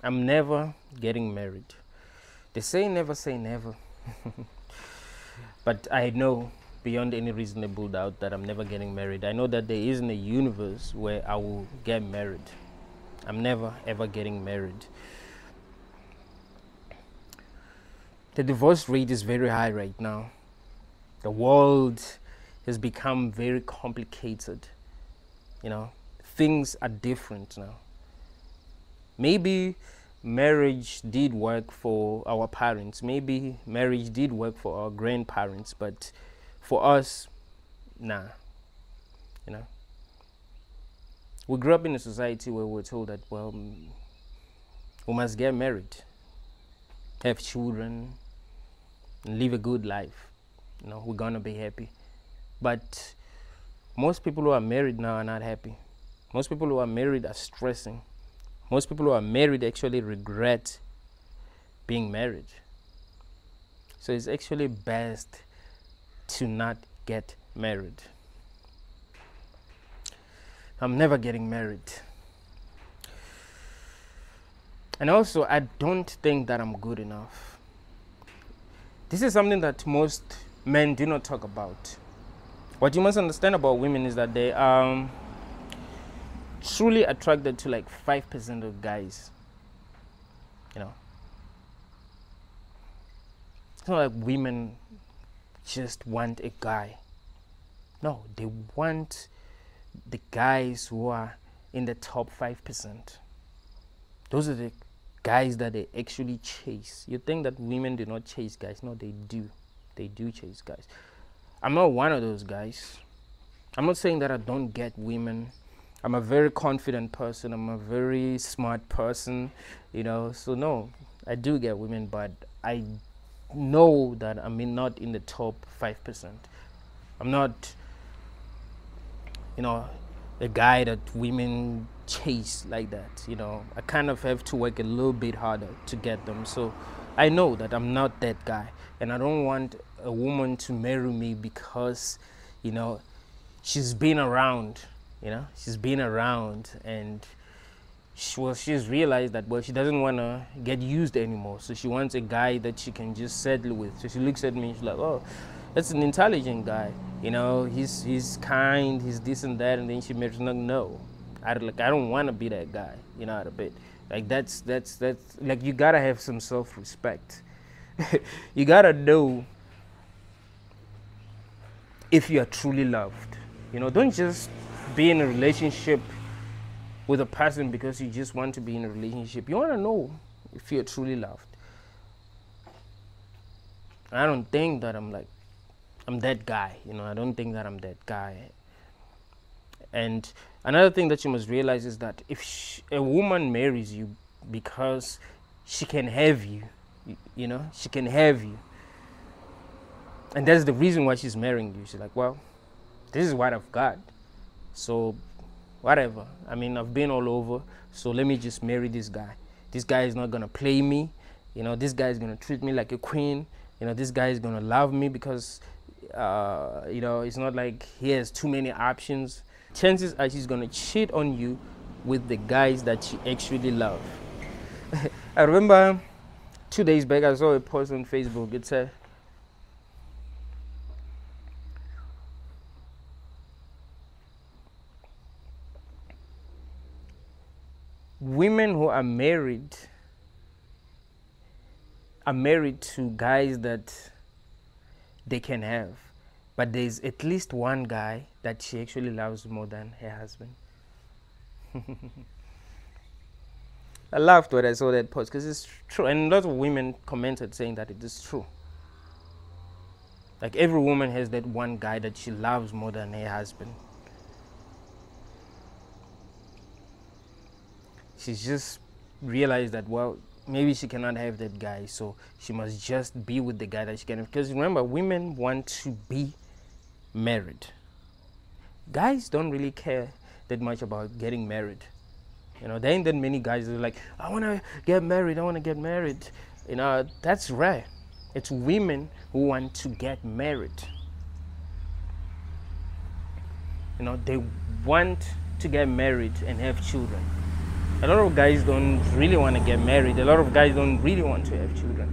I'm never getting married. They say never. But I know beyond any reasonable doubt that I'm never getting married. I know that there isn't a universe where I will get married. I'm never ever getting married. The divorce rate is very high right now. The world has become very complicated. Things are different now. Maybe marriage did work for our parents. Maybe marriage did work for our grandparents, but for us, nah. We grew up in a society where we're told that, well, we must get married, have children, and live a good life. We're gonna be happy. But most people who are married now are not happy. Most people who are married are stressing. Most people who are married actually regret being married. So it's actually best to not get married. I'm never getting married. And also, I don't think that I'm good enough. This is something that most men do not talk about. What you must understand about women is that they are truly attracted to like 5% of guys. It's not like women just want a guy. No, they want the guys who are in the top 5%. Those are the guys that they actually chase. You think that women do not chase guys? No, they do. They do chase guys. I'm not one of those guys. I'm not saying that I don't get women. I'm a very confident person. I'm a very smart person, So no, I do get women, but I know that I'm not in the top 5%. I'm not, a guy that women chase like that. I kind of have to work a little bit harder to get them. So I know that I'm not that guy, and I don't want a woman to marry me because, she's been around. She's been around, and she's realized that, well, she doesn't want to get used anymore. So she wants a guy that she can just settle with. So she looks at me, she's like, oh, that's an intelligent guy. He's kind, he's this and that, and then she marries. No, I don't want to be that guy. Out of it. Like that's like, you gotta have some self-respect. You gotta know if you are truly loved. Don't just be in a relationship with a person because you just want to be in a relationship. You want to know if you're truly loved. I don't think that I'm that guy. I don't think that I'm that guy. And another thing that you must realize is that if a woman marries you because she can have you, she can have you. And that's the reason why she's marrying you. She's like, well, this is what I've got. So whatever. I've been all over. So let me just marry this guy. This guy is not going to play me. This guy is going to treat me like a queen. This guy is going to love me because, it's not like he has too many options. Chances are she's going to cheat on you with the guys that she actually loves. I remember 2 days back, I saw a post on Facebook. It said, women who are married to guys that they can have, but there's at least one guy that she actually loves more than her husband. I laughed when I saw that post because it's true, and a lot of women commented saying that it is true. Like, every woman has that one guy that she loves more than her husband. She's just realized that, well, maybe she cannot have that guy, so she must just be with the guy that she can have. Because remember, women want to be married. Guys don't really care that much about getting married. There ain't that many guys that are like, I want to get married, That's rare. It's women who want to get married. They want to get married and have children. A lot of guys don't really want to get married. A lot of guys don't really want to have children.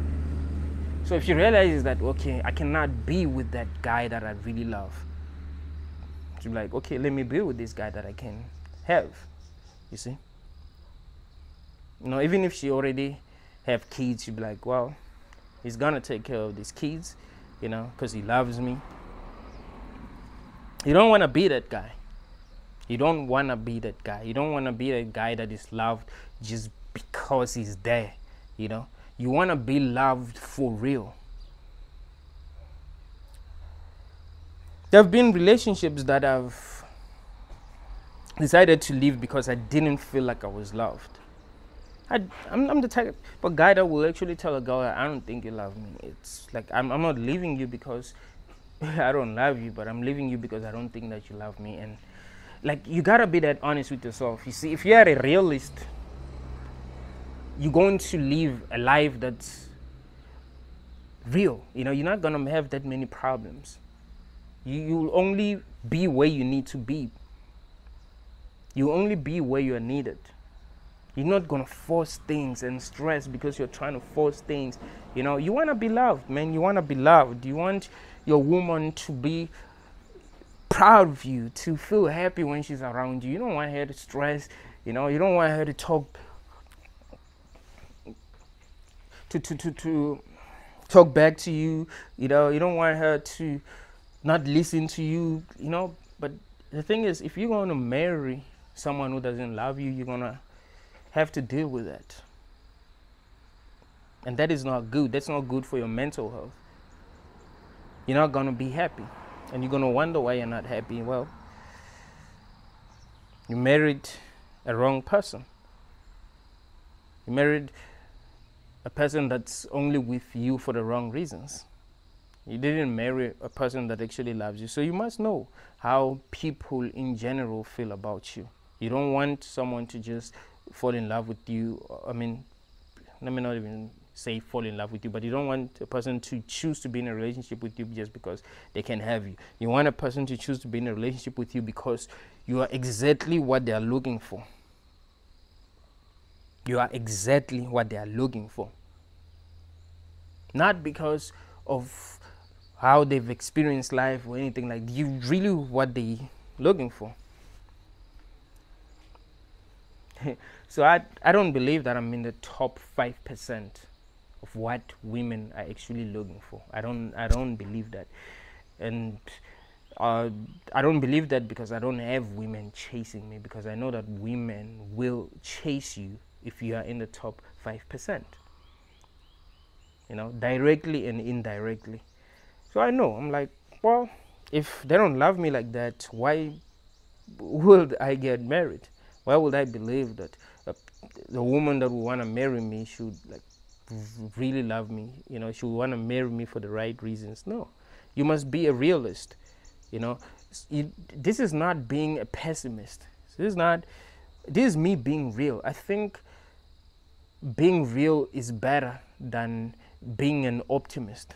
So if you realize that, okay, I cannot be with that guy that I really love, you're like, okay, let me be with this guy that I can have. You see? Even if she already have kids, you'd be like, well, he's gonna take care of these kids, because he loves me. You don't want to be that guy. You don't want to be that guy. You don't want to be that guy that is loved just because he's there. You want to be loved for real. There have been relationships that I've decided to leave because I didn't feel like I was loved. I'm the type of guy that will actually tell a girl, I don't think you love me. It's like, I'm not leaving you because I don't love you, but I'm leaving you because I don't think that you love me. And like, you gotta be that honest with yourself. You see, if you are a realist, you're going to live a life that's real. You're not gonna have that many problems. You'll only be where you need to be. You'll only be where you are needed. You're not gonna force things and stress because you're trying to force things. You want to be loved, man. You want to be loved. You want your woman to be proud of you, to feel happy when she's around you. You don't want her to stress. You don't want her to talk to talk back to you. You don't want her to not listen to you. But the thing is, if you're going to marry someone who doesn't love you, you're going to have to deal with that. And that is not good. That's not good for your mental health. You're not going to be happy. And you're going to wonder why you're not happy. Well, you married a wrong person. You married a person that's only with you for the wrong reasons. You didn't marry a person that actually loves you. So you must know how people in general feel about you. You don't want someone to just fall in love with you. I mean, let me not even say fall in love with you, but you don't want a person to choose to be in a relationship with you just because they can have you. You want a person to choose to be in a relationship with you because you are exactly what they are looking for. You are exactly what they are looking for. Not because of how they've experienced life or anything like that. You really what they looking for. So I don't believe that I'm in the top 5% of what women are actually looking for. I don't believe that. And I don't believe that because I don't have women chasing me, because I know that women will chase you if you are in the top 5%. Directly and indirectly. So I know, I'm like, well, if they don't love me like that, why would I get married? Why would I believe that the woman that would want to marry me should really love me? She would want to marry me for the right reasons. No, you must be a realist. This is not being a pessimist. This is me being real. I think being real is better than being an optimist,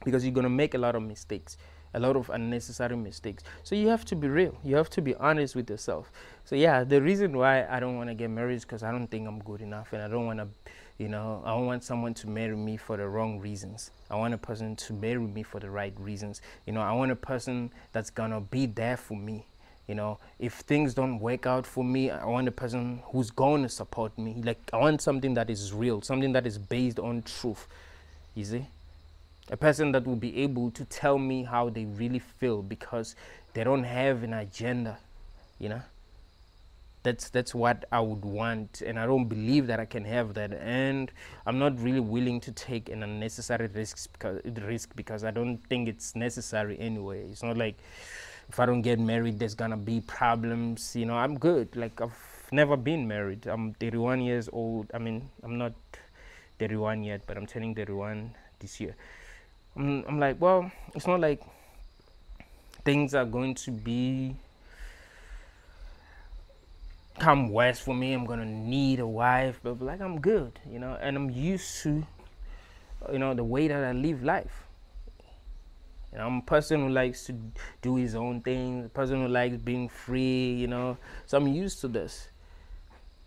because you're going to make a lot of mistakes, a lot of unnecessary mistakes. So you have to be real. You have to be honest with yourself. So yeah, the reason why I don't want to get married is because I don't think I'm good enough, and I don't want to, I don't want someone to marry me for the wrong reasons. I want a person to marry me for the right reasons. I want a person that's going to be there for me. If things don't work out for me, I want a person who's going to support me. Like, I want something that is real, something that is based on truth. You see? A person that will be able to tell me how they really feel, because they don't have an agenda. That's what I would want, and I don't believe that I can have that. And I'm not really willing to take an unnecessary risk because I don't think it's necessary anyway. It's not like if I don't get married, there's gonna be problems. I'm good. Like, I've never been married. I'm 31 years old. I mean, I'm not 31 yet, but I'm turning 31 this year. I'm like, well, it's not like things are going to come worse for me. I'm gonna need a wife, but like, I'm good, and I'm used to, the way that I live life. I'm a person who likes to do his own thing, a person who likes being free, so I'm used to this.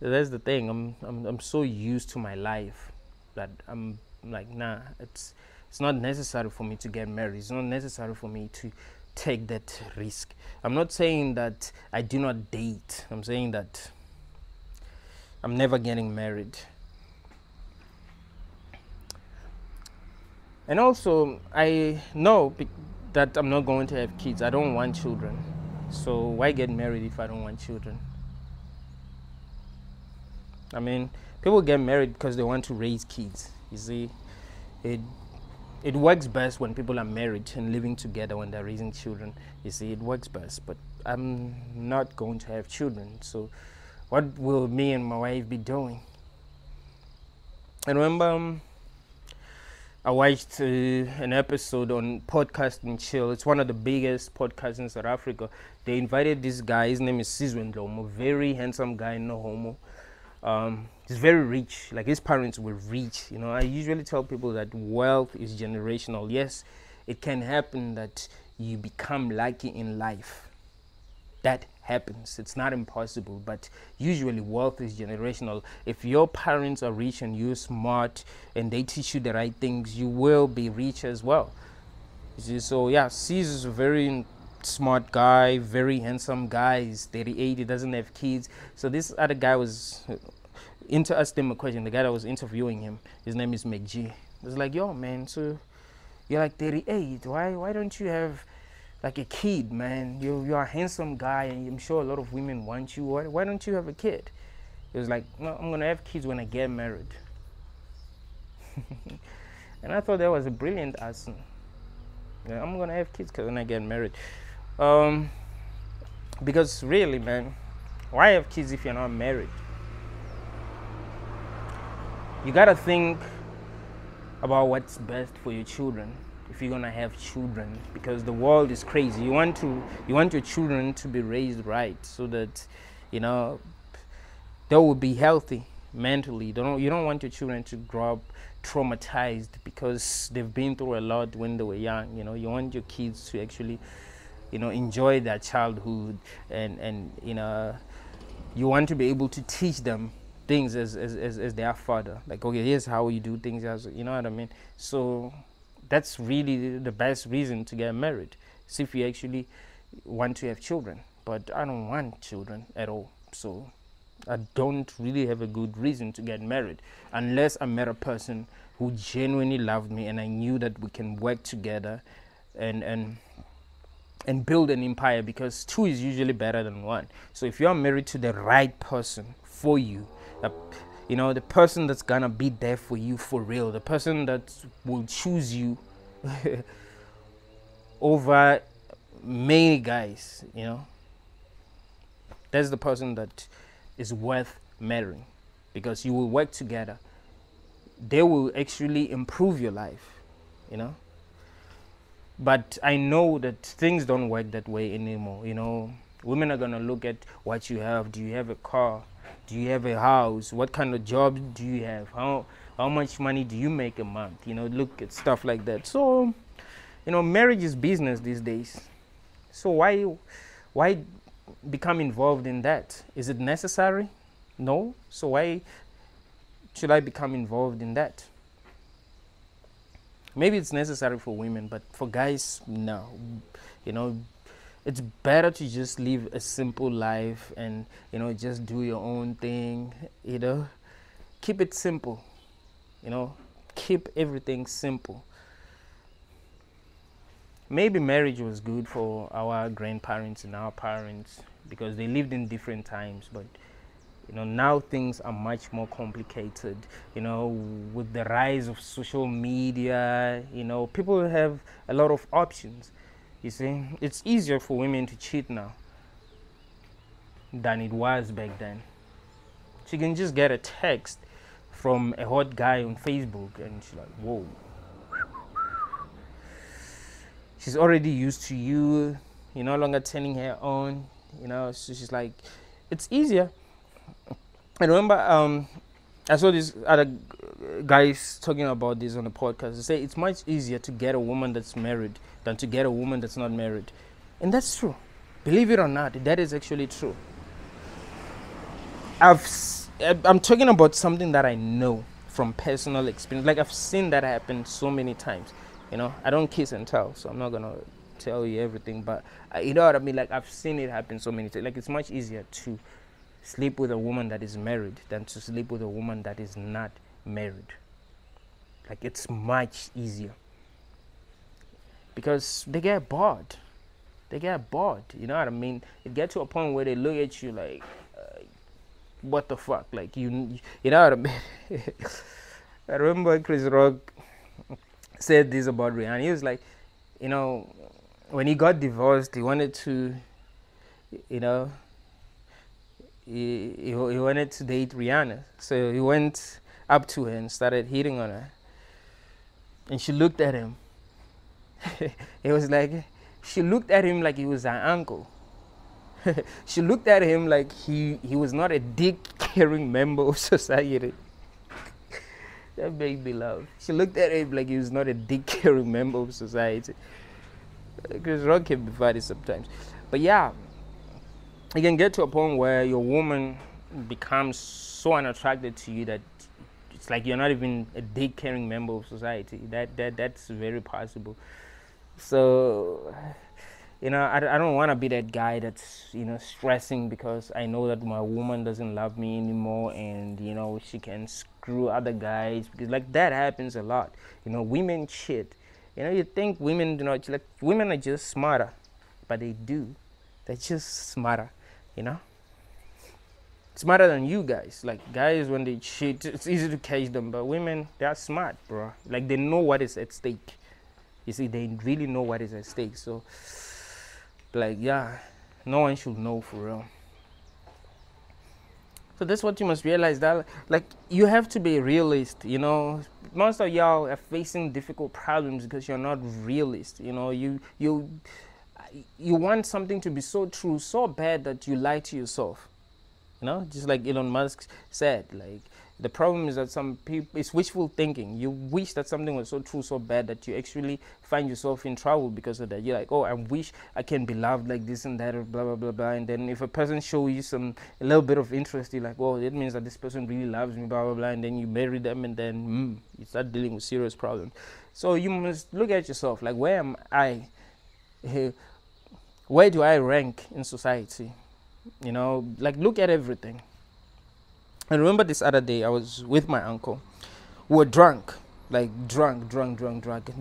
That's the thing. I'm so used to my life that I'm like, nah, it's not necessary for me to get married. It's not necessary for me to take that risk. I'm not saying that I do not date. I'm saying that I'm never getting married. And also, I know that I'm not going to have kids. I don't want children. So why get married if I don't want children? I mean, people get married because they want to raise kids. You see, it it works best when people are married and living together when they're raising children. You see, it works best. But I'm not going to have children. So what will me and my wife be doing? I remember I watched an episode on Podcast and Chill. It's one of the biggest podcasts in South Africa. They invited this guy. His name is Sizwe Ndlomo, very handsome guy, no homo. He's very rich. Like, his parents were rich. You know, I usually tell people that wealth is generational. Yes, it can happen that you become lucky in life. That happens. It's not impossible, but usually wealth is generational. If your parents are rich and you're smart and they teach you the right things, you will be rich as well. You see, so yeah, Caesar is a very smart guy, very handsome guy. He's 38, he doesn't have kids. So this other guy was asked him a question. The guy that was interviewing him, his name is McG. He was like, yo man, so you're like 38, why don't you have like a kid, man? You're a handsome guy and I'm sure a lot of women want you. Why don't you have a kid? He was like, no, I'm gonna have kids when I get married. And I thought that was a brilliant answer. Yeah, I'm gonna have kids when I get married. Because really, man, why have kids if you're not married? You gotta think about what's best for your children if you're gonna have children, because the world is crazy. You want your children to be raised right so that, you know, they will be healthy mentally. You don't want your children to grow up traumatized because they've been through a lot when they were young. You know, you want your kids to actually, you know, enjoy their childhood, and you know, you want to be able to teach them things as their father. Like, okay, here's how you do things, as you know what I mean. So that's really the best reason to get married. See if you actually want to have children. But I don't want children at all. So I don't really have a good reason to get married unless I met a person who genuinely loved me and I knew that we can work together and build an empire, because two is usually better than one. So if you're married to the right person for you, you know, the person that's gonna be there for you for real, the person that will choose you over many guys, you know, that's the person that is worth marrying, because you will work together. They will actually improve your life, you know. But I know that things don't work that way anymore. You know, women are gonna look at what you have. Do you have a car? Do you have a house? What kind of job do you have? How much money do you make a month? You know, look at stuff like that. So, you know, marriage is business these days. So why become involved in that? Is it necessary? No. So why should I become involved in that? Maybe it's necessary for women, but for guys, no. You know, it's better to just live a simple life and, you know, just do your own thing, you know. Keep it simple, you know. Keep everything simple. Maybe marriage was good for our grandparents and our parents because they lived in different times, but you know, now things are much more complicated. You know, with the rise of social media, you know, people have a lot of options. You see, it's easier for women to cheat now than it was back then. She can just get a text from a hot guy on Facebook and she's like, whoa. She's already used to you. You're no longer turning her on. You know, so she's like, it's easier. I remember I saw these other guys talking about this on the podcast. They say it's much easier to get a woman that's married than to get a woman that's not married. And that's true. Believe it or not, that is actually true. I'm talking about something that I know from personal experience. Like I've seen that happen so many times. I don't kiss and tell, so I'm not gonna tell you everything. But you know what I mean. Like I've seen it happen so many times. Like it's much easier to sleep with a woman that is married than to sleep with a woman that is not married. Like it's much easier because they get bored. They get bored. You know what I mean? It gets to a point where they look at you like, what the fuck? Like you know what I mean? I remember Chris Rock said this about Rihanna. He was like, when he got divorced, he wanted to, you know, he wanted to date Rihanna. So he went up to her and started hitting on her. And she looked at him. It was like, she looked at him like he was her uncle. She looked at him like he was not a dick-carrying member of society. That made me laugh. She looked at him like he was not a dick-carrying member of society. Because Rock can be funny sometimes. But yeah, you can get to a point where your woman becomes so unattracted to you that it's like you're not even a dick-carrying member of society. That's very possible. So, I don't want to be that guy that's, stressing because I know that my woman doesn't love me anymore and, she can screw other guys. Because, like, that happens a lot. Women cheat. You think women do not, like, women are just smarter. But they do. They're just smarter, Smarter than you guys. Like, guys, when they cheat, it's easy to catch them. But women, they're smart, bro. Like, they know what is at stake. You see, they really know what is at stake. So, like, yeah, no one should know for real. So that's what you must realize, that like you have to be a realist. Most of y'all are facing difficult problems because you're not realist. You want something to be so true, so bad that you lie to yourself. Just like Elon Musk said, like the problem is that some people, it's wishful thinking. You wish that something was so true, so bad that you actually find yourself in trouble because of that. You're like, oh, I wish I can be loved like this and that, or blah, blah, blah, blah. And then if a person shows you a little bit of interest, you're like, well, it means that this person really loves me, blah, blah, blah. And then you marry them and then you start dealing with serious problems. So you must look at yourself, like, where am I? Where do I rank in society? Like look at everything. I remember this other day, I was with my uncle. We were drunk, like drunk.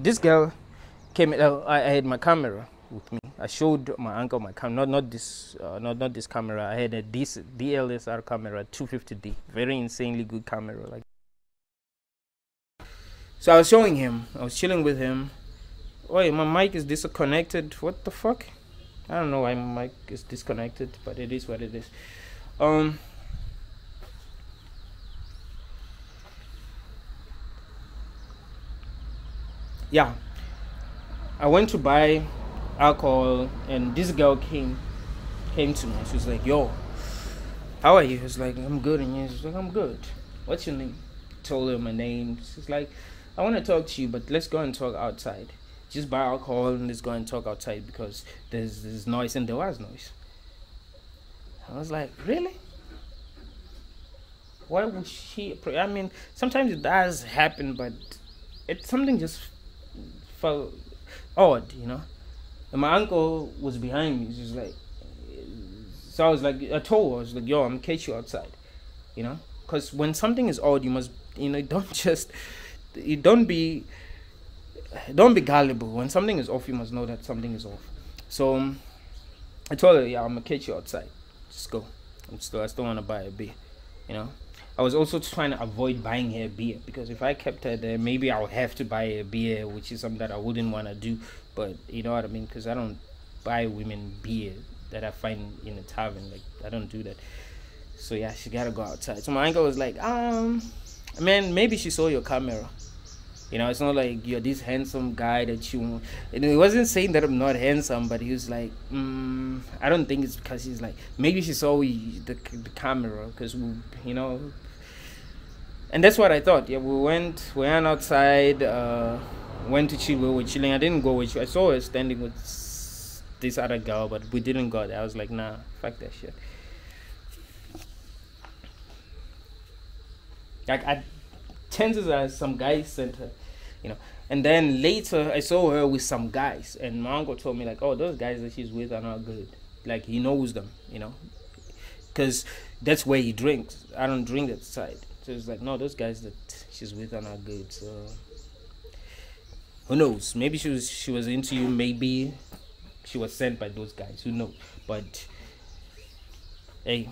This girl came. I had my camera with me. I showed my uncle my camera, not this camera. I had a decent DLSR camera, 250D, very insanely good camera. Like, so I was showing him. I was chilling with him. Wait, my mic is disconnected. What the fuck? I don't know why my mic is disconnected, but it is what it is. Yeah, I went to buy alcohol and this girl came to me. She was like, yo, how are you? I was like, I'm good. And you? She's like, I'm good. What's your name? Told her my name. She's like, I want to talk to you, but let's go and talk outside. Just buy alcohol and let's go and talk outside because there's noise, and there was noise. I was like, really? Why would she? I mean, sometimes it does happen, but something just felt odd, And my uncle was behind me. He was like, so I was like, I told her, I was like, yo, I'm gonna catch you outside, Because when something is odd, you must, don't be gullible. When something is off, you must know that something is off. So I told her, yeah, I'm gonna catch you outside. Just go. I still want to buy a beer, I was also trying to avoid buying her beer because if I kept her there, maybe I would have to buy a beer, which is something that I wouldn't want to do. But you know what I mean? Because I don't buy women beer that I find in a tavern. Like, I don't do that. So yeah, she gotta go outside. So my uncle was like, man, maybe she saw your camera. It's not like you're this handsome guy that you. He wasn't saying that I'm not handsome, but he was like, I don't think it's because he's like, maybe she saw the camera because and that's what I thought. Yeah, we went outside, went to chill. We were chilling. I didn't go with you. I saw her standing with this other girl, but we didn't go there. I was like, nah, fuck that shit. Like, chances are some guys sent her, you know. And then later, I saw her with some guys, and my uncle told me like, "Oh, those guys that she's with are not good." Like, he knows them, you know, because that's where he drinks. I don't drink that side, so it's like, no, those guys that she's with are not good. So who knows? Maybe she was into you. Maybe she was sent by those guys. Who knows? But hey,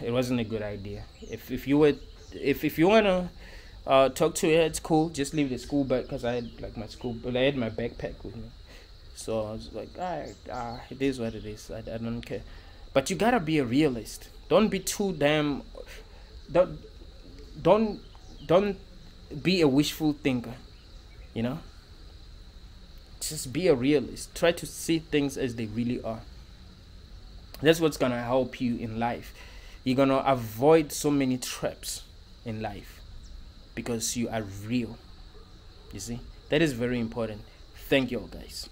it wasn't a good idea. If you were, if you wanna talk to her, it's cool. Just leave the school bag, because I had like my school, but I had my backpack with me. So I was like, alright, it is what it is. I don't care. But you gotta be a realist. Don't be too damn. Don't don't don't be a wishful thinker. You know. Just be a realist. Try to see things as they really are. That's what's gonna help you in life. You're gonna avoid so many traps in life because you are real. You see, that is very important. Thank you all, guys.